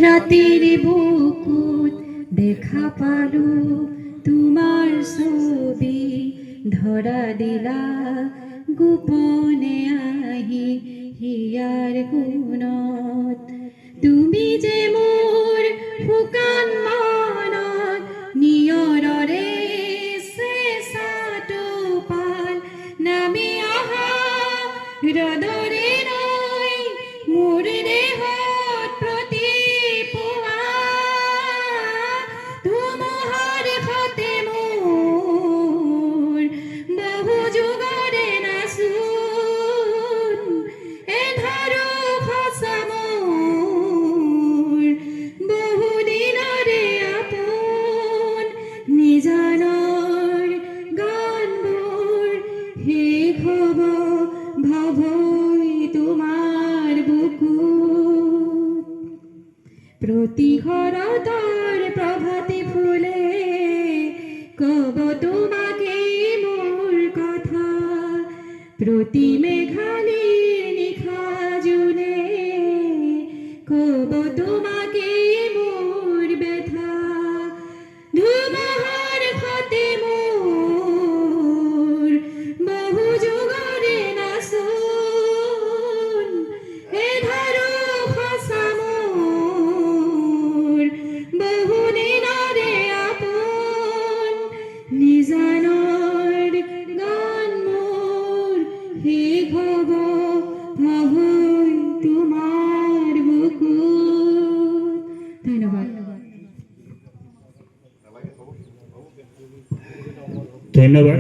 রাতের বুকুত দেখা পালো তোমার ছবি ধরা দিলা গোপনে আহি হিয়ার গুণত তুমি যে মোৰ শুকান মনত নিয়ৰৰে চেঁচাটো পাল নামি অহা হৃদৰে নৈ মোৰ দেহত প্ৰতিপুৱা ধুমুহাৰ সতে মোৰ বহু যুগৰে নাচোন এন্ধাৰো সঁচা মোৰ বহু দিনৰে আপোন নিজানৰ গানবোৰ শেষ হ'ব ভাৱই তোমাৰ বুকুত প্ৰতি শৰতৰ প্ৰভাতী ফুলে কব তোমাকে মোৰ কথা প্ৰতি মেঘালীৰ নিশা জোনে কব তোমাকে মোৰ ব্যথা ধুমুহাৰ সতে মোৰ বহু যুগৰে নাচোন এধাৰো সঁচা মোৰ বহু দিনৰে আপোন নিজানৰ গান মোৰ শেষ হ'ব ভাৱই তোমাৰ বুকুত। ধন্যবাদ। ধন্যবাদ।